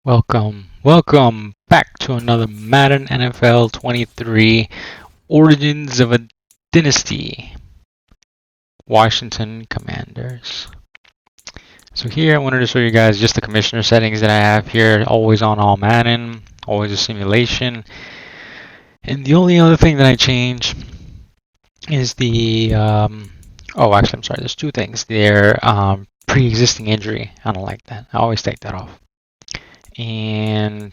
Welcome back to another Madden NFL 23 Origins of a Dynasty Washington Commanders. So here I wanted to show you guys just the commissioner settings that I have here, always on all Madden, always a simulation. And the only other thing that I change is I'm sorry, there's two things. Pre-existing injury. I don't like that. I always take that off. And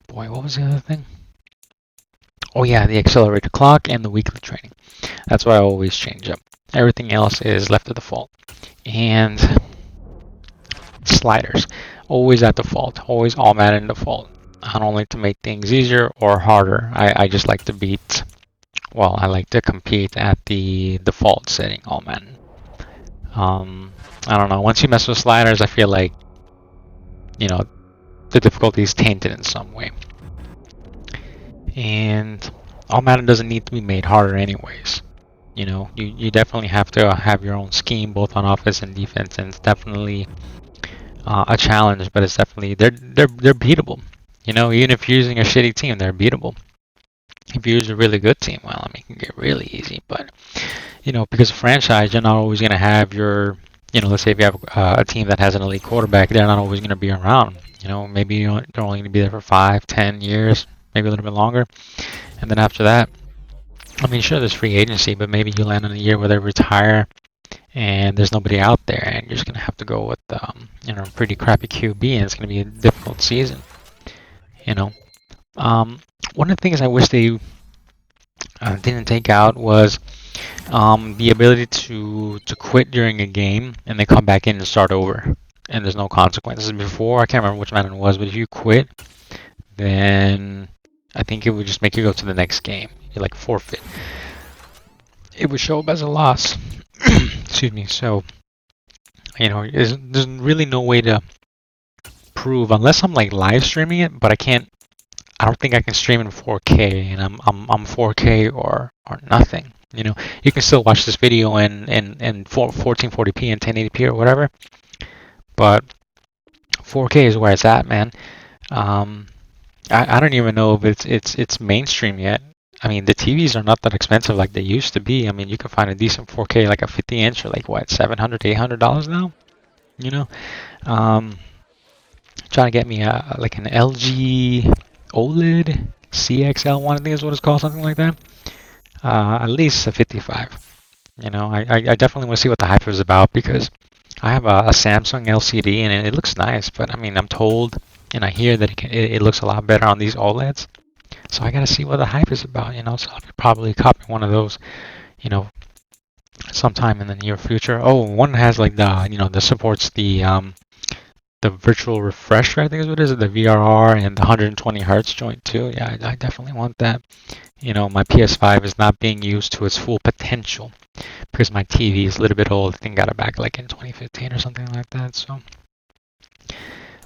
boy, what was the other thing? Oh yeah, the accelerated clock and the weekly training. That's what I always change up. Everything else is left to default. And sliders, always at default, always all Madden default. I don't like to make things easier or harder. I just like to I like to compete at the default setting, all Madden. I don't know, once you mess with sliders, I feel like, the difficulty is tainted in some way. And all Madden doesn't need to be made harder anyways. You definitely have to have your own scheme both on offense and defense, and it's definitely a challenge, but it's definitely they're beatable. Even if you're using a shitty team, they're beatable. If you use a really good team, well, it can get really easy. But because of franchise, you're not always gonna have your let's say if you have a team that has an elite quarterback, they're not always gonna be around. Maybe they're only gonna be there for 5, 10 years, maybe a little bit longer, and then after that, sure, there's free agency, but maybe you land in a year where they retire and there's nobody out there, and you're just going to have to go with, pretty crappy QB, and it's going to be a difficult season. One of the things I wish they didn't take out was the ability to quit during a game and then come back in and start over, and there's no consequences. Before, I can't remember which Madden it was, but if you quit, then I think it would just make you go to the next game. You forfeit. It would show up as a loss. Excuse me. So, there's really no way to prove unless I'm live streaming it, but I don't think I can stream in 4K, and I'm 4K or nothing. You can still watch this video in 1440p and 1080p or whatever, but 4K is where it's at, man. I don't even know if it's mainstream yet. The TVs are not that expensive like they used to be. You can find a decent 4K, like a 50-inch, for $700, $800 now. Trying to get me an LG OLED CXL one, I think is what it's called, something like that. At least a 55. I definitely want to see what the hype is about, because I have a Samsung LCD and it looks nice, but I'm told and I hear that it looks a lot better on these OLEDs. So I gotta see what the hype is about, so I'll probably copy one of those, sometime in the near future. Oh, one has that supports the virtual refresher, I think is what it is, the VRR and the 120 hertz joint too. Yeah, I definitely want that. My PS5 is not being used to its full potential because my TV is a little bit old. I think got it back in 2015 or something like that. So.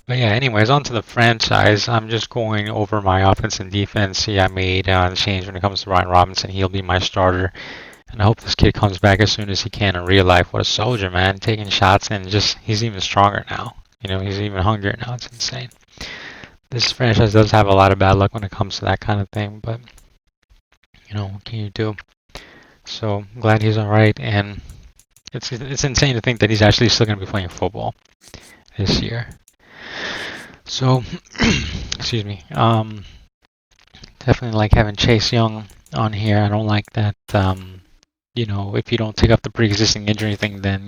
But yeah, anyways, on to the franchise. I'm just going over my offense and defense. See, I made a change when it comes to Ryan Robinson. He'll be my starter. And I hope this kid comes back as soon as he can in real life. What a soldier, man. Taking shots, and he's even stronger now. He's even hungrier now. It's insane. This franchise does have a lot of bad luck when it comes to that kind of thing. But, what can you do? So, I'm glad he's alright. And it's insane to think that he's actually still going to be playing football this year. So, excuse me. Definitely like having Chase Young on here. I don't like that. If you don't take up the pre-existing injury thing, then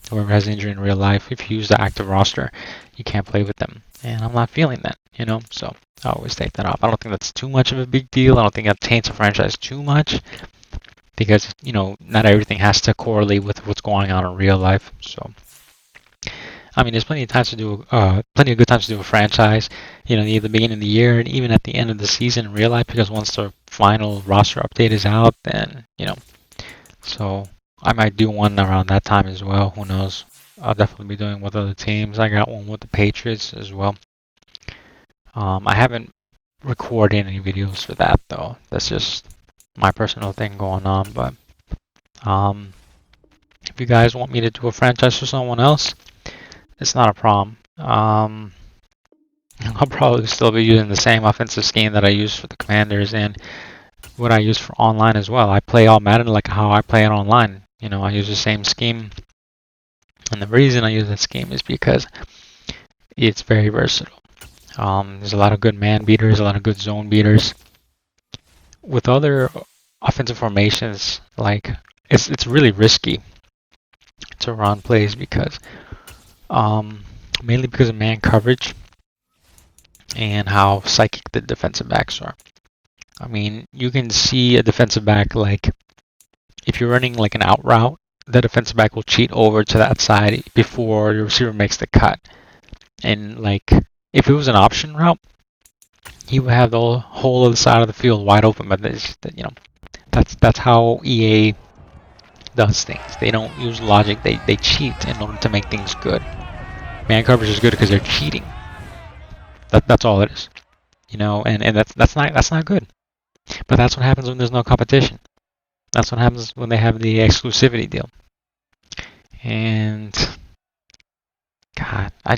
whoever has injury in real life, if you use the active roster, you can't play with them. And I'm not feeling that. So I always take that off. I don't think that's too much of a big deal. I don't think that taints a franchise too much, because not everything has to correlate with what's going on in real life. So. There's plenty of times to do, plenty of good times to do a franchise, near the beginning of the year and even at the end of the season in real life, because once the final roster update is out, then, so I might do one around that time as well. Who knows? I'll definitely be doing with other teams. I got one with the Patriots as well. I haven't recorded any videos for that, though. That's just my personal thing going on, but, if you guys want me to do a franchise for someone else, it's not a problem. I'll probably still be using the same offensive scheme that I use for the Commanders and what I use for online as well. I play all Madden like how I play it online. You know, I use the same scheme. And the reason I use that scheme is because it's very versatile. There's a lot of good man beaters, a lot of good zone beaters. With other offensive formations, like it's really risky to run plays because mainly because of man coverage and how psychic the defensive backs are. I mean, you can see a defensive back, like if you're running like an out route, the defensive back will cheat over to that side before the receiver makes the cut. And like if it was an option route, he would have the whole other side of the field wide open. But you know, that's how EA does things. They don't use logic. They cheat in order to make things good. Man coverage is good because they're cheating. That's all it is. You know, and that's not good. But that's what happens when there's no competition. That's what happens when they have the exclusivity deal. And God, I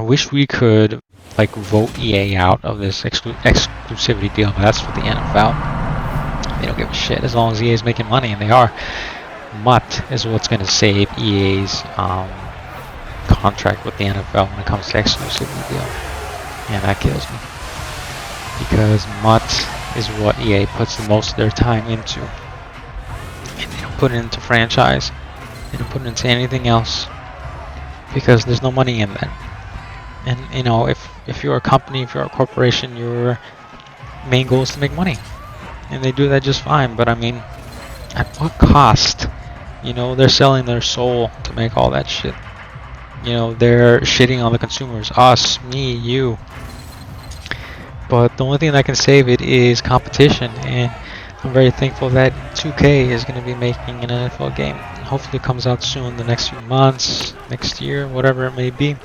wish we could like vote EA out of this exclusivity deal, but that's for the NFL. They don't give a shit as long as EA is making money, and they are. MUT is what's going to save EA's contract with the NFL when it comes to exclusivity deal, and that kills me because MUT is what EA puts the most of their time into, and they don't put it into franchise. They don't put it into anything else because there's no money in that. And you know, if you're a company, if you're a corporation, your main goal is to make money, and they do that just fine. But I mean, at what cost? You know, they're selling their soul to make all that shit. You know, they're shitting on the consumers, us, me, you. But the only thing that can save it is competition, and I'm very thankful that 2K is going to be making an NFL game. Hopefully it comes out soon, the next few months, next year, whatever it may be.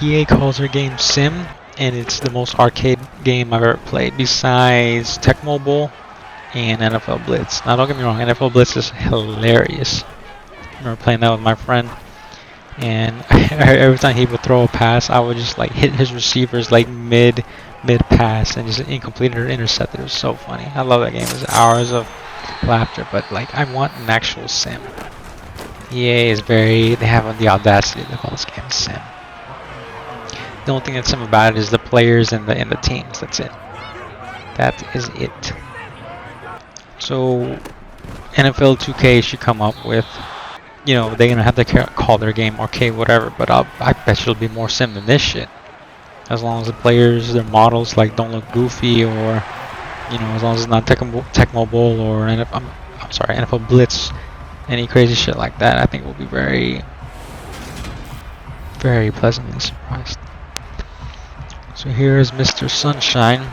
EA calls their game Sim, and it's the most arcade game I've ever played besides Tecmo Bowl and NFL Blitz. Now don't get me wrong, NFL Blitz is hilarious. I remember playing that with my friend, and every time he would throw a pass, I would just like hit his receivers like mid pass and just incomplete or intercept. It was so funny. I love that game. There's hours of laughter, but like I want an actual Sim. EA is they have the audacity to call this game Sim. The only thing that's sim about it is the players and the teams. That's it. That is it. So NFL 2K should come up with, you know, they're gonna have to call their game arcade, whatever. But I bet it'll be more sim than this shit. As long as the players, their models, like don't look goofy, or you know, as long as it's not Tecmo Bowl or I'm sorry, NFL Blitz, any crazy shit like that, I think we'll be very, very pleasantly surprised. So here is Mr. Sunshine.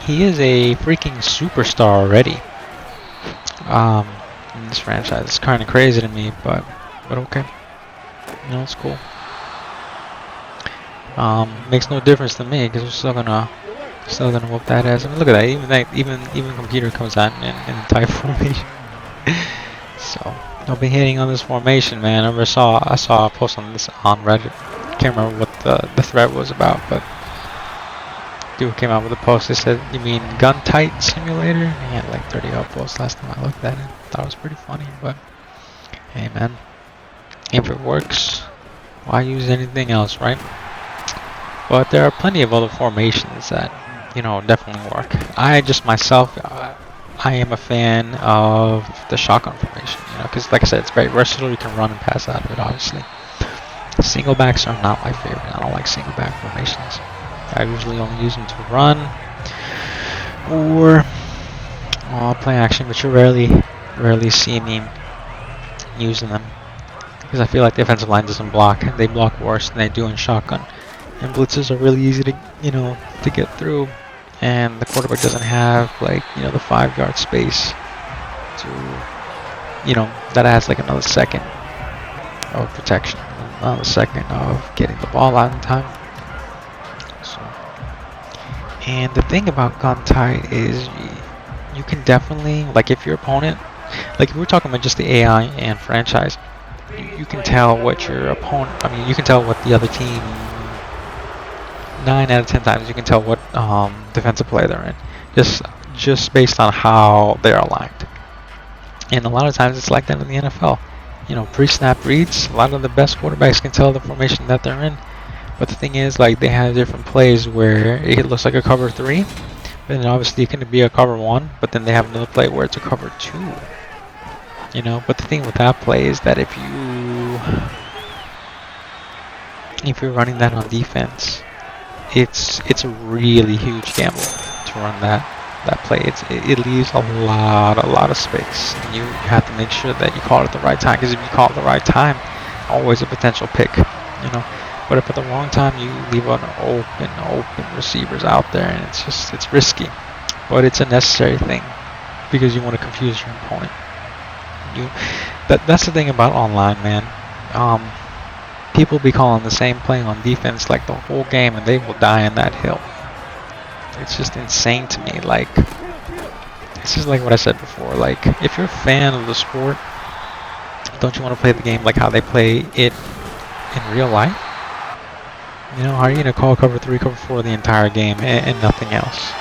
He is a freaking superstar already. In this franchise, it's kind of crazy to me, but okay, you know, it's cool. Makes no difference to me because we're still gonna whoop that ass. I mean, look at that. Even computer comes out in type formation. So I'll be hitting on this formation, man. I saw a post on this on Reddit. Can't remember what the thread was about, but dude came out with a post that said, "You mean gun tight simulator?" And he had like 30 upvotes last time I looked at it. Thought it was pretty funny, but hey, man, if it works, why use anything else, right? But there are plenty of other formations that, you know, definitely work. I just myself, I am a fan of the shotgun formation, you know, because like I said, it's very versatile. You can run and pass out of it, obviously. Single backs are not my favorite. I don't like single back formations. I usually only use them to run or play action, but you rarely see me using them because I feel like the offensive line doesn't block. They block worse than they do in shotgun, and blitzes are really easy to, you know, to get through, and the quarterback doesn't have like, you know, the 5-yard space to, you know, that adds like another second of protection, another second of getting the ball out in time. So, and the thing about gun tight is you can definitely, like, if your opponent, like if we're talking about just the AI and franchise, you can tell what your opponent. I mean, you can tell what the other team. 9 out of 10 times, you can tell what defensive play they're in, just based on how they're aligned. And a lot of times, it's like that in the NFL. You know, pre-snap reads. A lot of the best quarterbacks can tell the formation that they're in. But the thing is, like, they have different plays where it looks like a cover 3, but then obviously it can be a cover 1, but then they have another play where it's a cover 2. You know, but the thing with that play is that if you're running that on defense, it's a really huge gamble to run that play. It leaves a lot of space, and you have to make sure that you call it at the right time, because if you call it at the right time, always a potential pick, you know. But if at the wrong time you leave an open receivers out there, and it's risky, but it's a necessary thing because you want to confuse your opponent. That's the thing about online, man. People be calling the same play on defense like the whole game, and they will die on that hill. It's just insane to me. Like, it's just like what I said before. Like, if you're a fan of the sport, don't you want to play the game like how they play it in real life? You know, how are you gonna call cover 3, cover 4 the entire game and nothing else?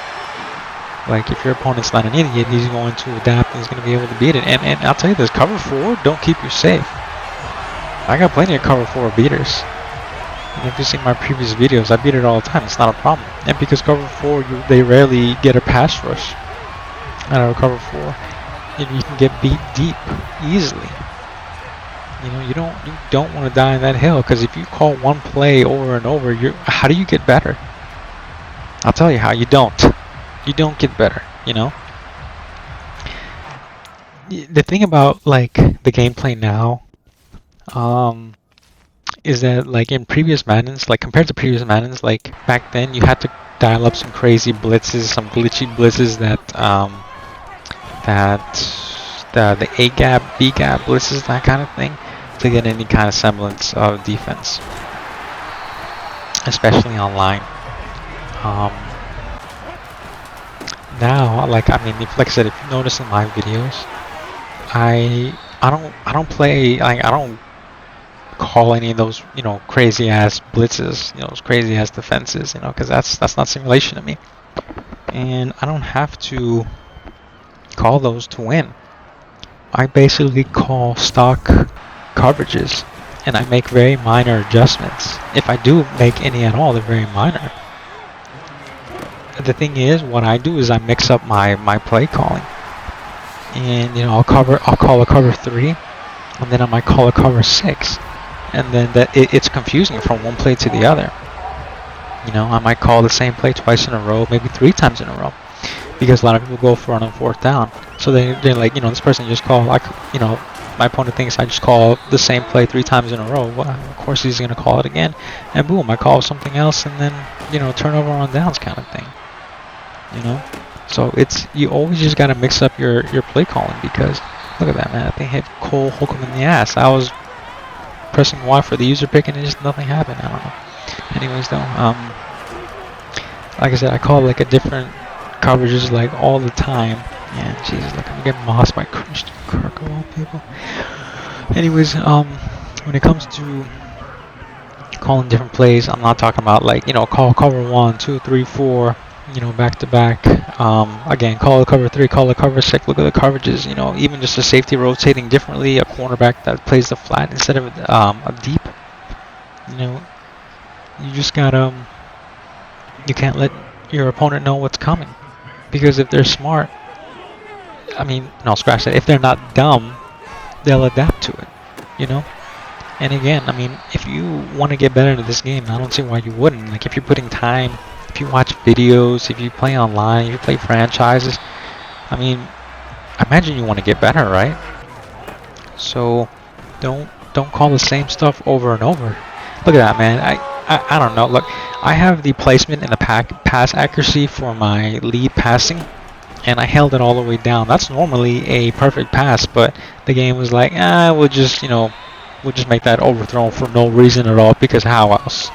Like, if your opponent's not an idiot, he's going to adapt and he's going to be able to beat it. And I'll tell you this, cover 4 don't keep you safe. I got plenty of cover 4 beaters. And if you've seen my previous videos, I beat it all the time. It's not a problem. And because cover 4, they rarely get a pass rush out of cover 4. You can get beat deep easily. You know, you don't want to die in that hill, because if you call one play over and over, how do you get better? I'll tell you how. You don't. You don't get better, you know? The thing about, like, the gameplay now, is that, like, in previous Maddens, like, compared to previous Maddens, like, back then you had to dial up some crazy blitzes, some glitchy blitzes the A gap, B gap blitzes, that kind of thing, to get any kind of semblance of defense, especially online. Now, like, I mean, like I said, if you notice in my videos, I don't play, like, I don't call any of those, you know, crazy ass blitzes, you know, those crazy ass defenses, you know, because that's not simulation to me, and I don't have to call those to win. I basically call stock coverages, and I make very minor adjustments. If I do make any at all, they're very minor. The thing is, what I do is I mix up my play calling, and, you know, I'll call a cover 3, and then I might call a cover 6, and then it's confusing from one play to the other. You know, I might call the same play twice in a row, maybe 3 times in a row, because a lot of people go for it on 4th down. So they're like, you know, this person just called, like, you know, my opponent thinks I just call the same play 3 times in a row. Well, of course he's gonna call it again, and boom, I call something else, and then, you know, turnover on downs kind of thing. You know, so you always just gotta mix up your play calling, because look at that, man. I think hit Cole Holcomb in the ass. I was pressing Y for the user pick and just nothing happened. I don't know. Anyways, though, like I said, I call like a different coverages like all the time. And Jesus, look, I'm getting mossed by Christian Kirk of all people. Anyways, when it comes to calling different plays, I'm not talking about, like, you know, call cover 1, 2, 3, 4. You know, back to back. Again, call a cover 3, call a cover 6. Look at the coverages. You know, even just a safety rotating differently, a cornerback that plays the flat instead of a deep. You know, you just gotta. You can't let your opponent know what's coming, because if they're smart, I mean, no, scratch that. If they're not dumb, they'll adapt to it. You know. And again, I mean, if you want to get better at this game, I don't see why you wouldn't. Like, if you're putting time. If you watch videos, if you play online, if you play franchises, I mean, I imagine you want to get better, right? So don't call the same stuff over and over. Look at that, man. I don't know. Look, I have the placement and the pass accuracy for my lead passing, and I held it all the way down. That's normally a perfect pass, but the game was like, we'll just make that overthrown for no reason at all, because how else?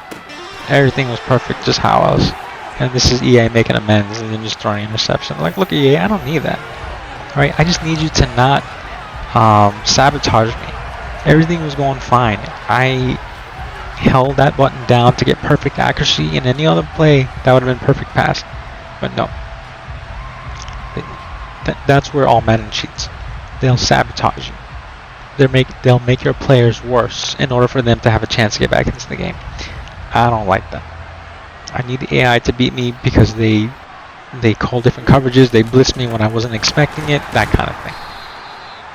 Everything was perfect, just how else? And this is EA making amends and then just throwing interception. Like, look, EA, I don't need that. Right? I just need you to not sabotage me. everything was going fine. I held that button down to get perfect accuracy, and any other play that would have been perfect pass. But no, that's where all Madden cheats. They'll sabotage you. They'll make your players worse in order for them to have a chance to get back into the game. I don't like that. I need the AI to beat me because they call different coverages, they blitz me when I wasn't expecting it, that kind of thing.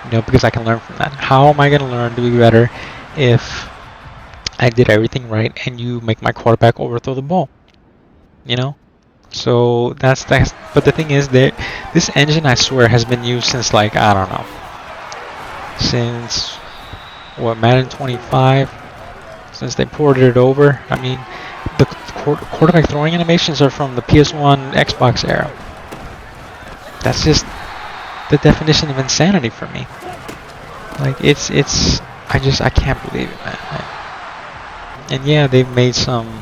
You know, because I can learn from that. How am I going to learn to be better if I did everything right and you make my quarterback overthrow the ball? You know? So that's but the thing is that this engine, I swear, has been used since, like, I don't know, since what, Madden 25, since they ported it over. I mean, the quarterback throwing animations are from the PS1 Xbox era. That's just the definition of insanity for me. Like, I can't believe it, man. And yeah, they've made some,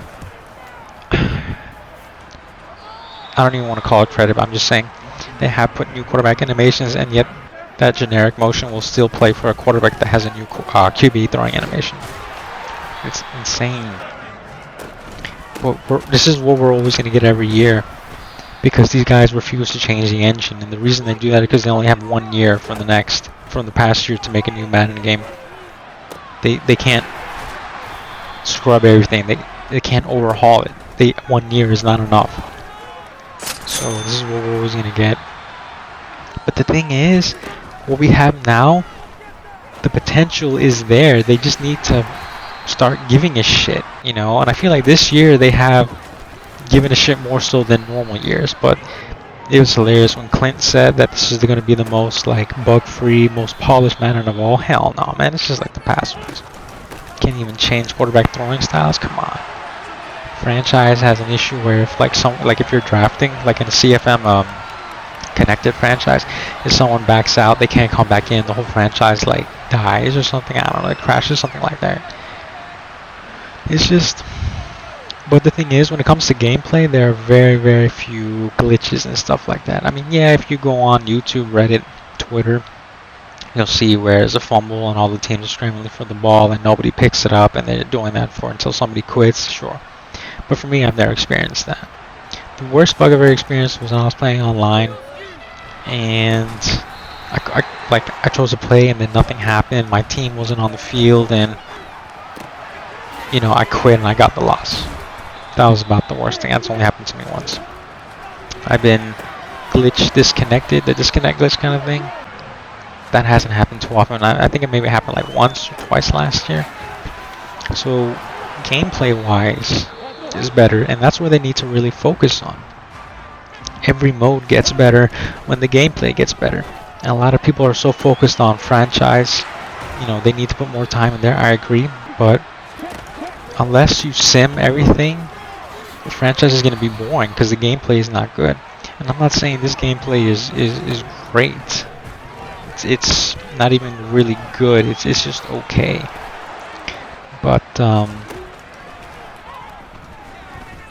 I don't even want to call it credit, but I'm just saying they have put new quarterback animations, and yet that generic motion will still play for a quarterback that has a new QB throwing animation. It's insane. But this is what we're always going to get every year, because these guys refuse to change the engine, and the reason they do that is because they only have 1 year from the past year to make a new Madden game. They can't scrub everything. They can't overhaul it. 1 year is not enough. So this is what we're always gonna get. But the thing is, what we have now, the potential is there. They just need to start giving a shit, you know. And I feel like this year they have given a shit more so than normal years. But it was hilarious when Clint said that this is going to be the most, like, bug-free, most polished Madden of all. Hell no, man. It's just like the past ones. Can't even change quarterback throwing styles. Come on. Franchise has an issue where if you're drafting, like in a CFM connected franchise, if someone backs out, they can't come back in. The whole franchise like dies or something. I don't know. It crashes, something like that. It's just. But the thing is, when it comes to gameplay, there are very, very few glitches and stuff like that. I mean, yeah, if you go on YouTube, Reddit, Twitter, you'll see where there's a fumble and all the teams are scrambling for the ball and nobody picks it up, and they're doing that until somebody quits. Sure. But for me, I've never experienced that. The worst bug I've ever experienced was when I was playing online, and I chose a play and then nothing happened. My team wasn't on the field, and you know, I quit and I got the loss. That was about the worst thing. That's only happened to me once. I've been disconnected, the disconnect glitch kind of thing. That hasn't happened too often. I think it maybe happened like once or twice last year. So gameplay-wise is better, and that's where they need to really focus on. Every mode gets better when the gameplay gets better. And a lot of people are so focused on franchise. You know, they need to put more time in there. I agree, but unless you sim everything, the franchise is going to be boring because the gameplay is not good. And I'm not saying this gameplay is great. It's not even really good. It's just okay. But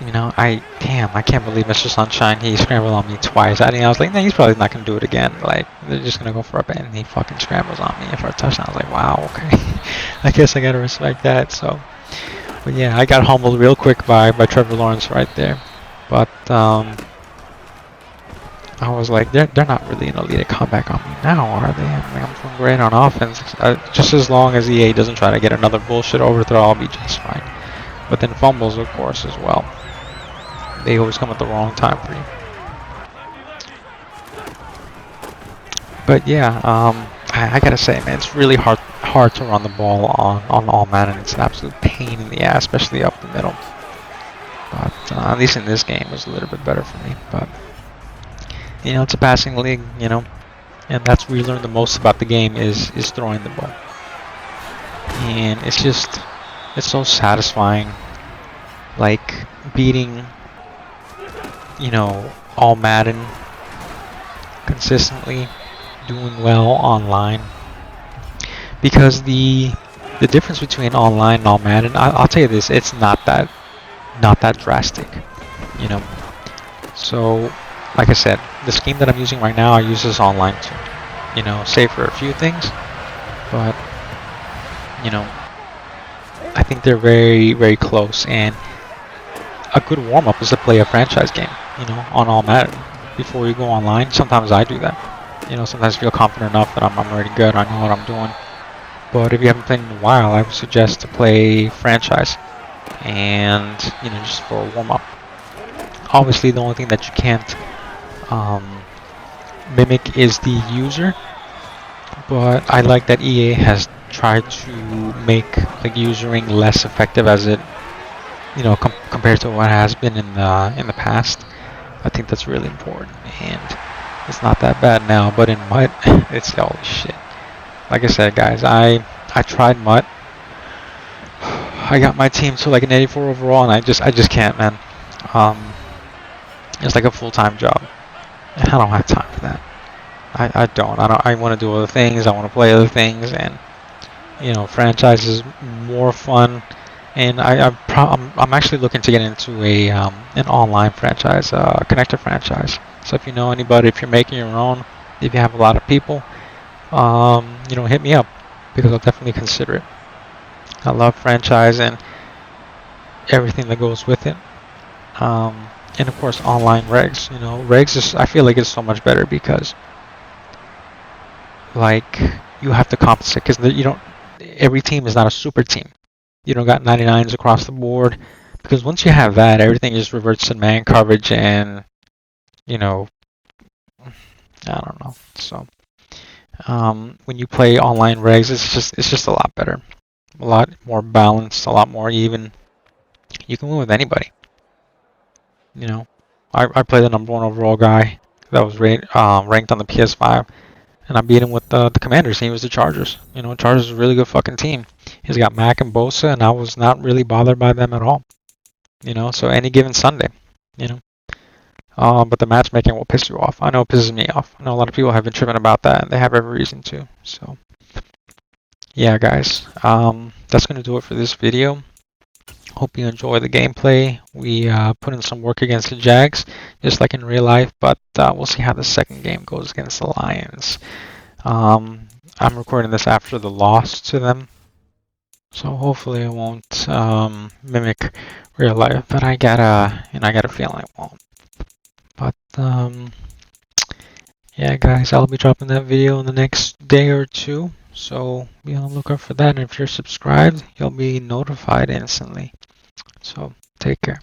you know, I can't believe Mr. Sunshine, he scrambled on me twice. I was like, nah, he's probably not gonna do it again. Like, they're just gonna go for a bet, and he fucking scrambles on me for a touchdown. I was like, wow, okay. I guess I gotta respect that. So, but yeah, I got humbled real quick by Trevor Lawrence right there. But I was like, they're not really an elite comeback on me now, are they? I mean, I'm doing great on offense. Just as long as EA doesn't try to get another bullshit overthrow, I'll be just fine. But then fumbles, of course, as well. They always come at the wrong time for you. But yeah, I gotta say, man, it's really hard to run the ball on all Madden. It's an absolute pain in the ass, especially up the middle. But at least in this game, it was a little bit better for me. But you know, it's a passing league, you know, and that's where you learn the most about the game is throwing the ball. And it's so satisfying, like beating, you know, all Madden consistently, doing well online. Because the difference between online and all Madden, I'll tell you this, it's not that drastic, you know. So, like I said, the scheme that I'm using right now, I use this online too, you know, save for a few things, but You know, I think they're very, very close, and a good warm-up is to play a franchise game, you know, on all Madden before you go online. Sometimes I do that. You know, sometimes I feel confident enough that I'm already good, I know what I'm doing. But if you haven't played in a while, I would suggest to play franchise, and, you know, just for a warm-up. Obviously, the only thing that you can't mimic is the user, but I like that EA has tried to make like usering less effective as it, you know, compared to what has been in the past. I think that's really important, and it's not that bad now. But in MUT, it's holy shit. Like I said, guys, I tried MUT. I got my team to like an 84 overall, and I just can't, man. It's like a full-time job, and I don't have time for that. I don't. I want to do other things. I want to play other things, and you know, franchise is more fun. And I'm actually looking to get into a an online franchise, connector franchise. So if you know anybody, if you're making your own, if you have a lot of people, you know, hit me up because I'll definitely consider it. I love franchise and everything that goes with it. And of course, online regs. You know, regs is, I feel like it's so much better because like you have to compensate because you don't. Every team is not a super team. You don't got 99s across the board, because once you have that, everything just reverts to man coverage, and you know, I don't know. So when you play online regs, it's just a lot better, a lot more balanced, a lot more even. You can win with anybody. You know, I play the #1 overall guy that was ranked on the PS5. And I beat him with the Commanders. He was the Chargers. You know, Chargers is a really good fucking team. He's got Mack and Bosa, and I was not really bothered by them at all. You know, so any given Sunday, you know. But the matchmaking will piss you off. I know it pisses me off. I know a lot of people have been tripping about that, and they have every reason to. So, yeah, guys. That's going to do it for this video. Hope you enjoy the gameplay. We put in some work against the Jags, just like in real life, but we'll see how the second game goes against the Lions. I'm recording this after the loss to them, so hopefully it won't mimic real life, but I got a feeling it won't. But yeah, guys, I'll be dropping that video in the next day or two, so be on the lookout for that. And if you're subscribed, you'll be notified instantly. So take care.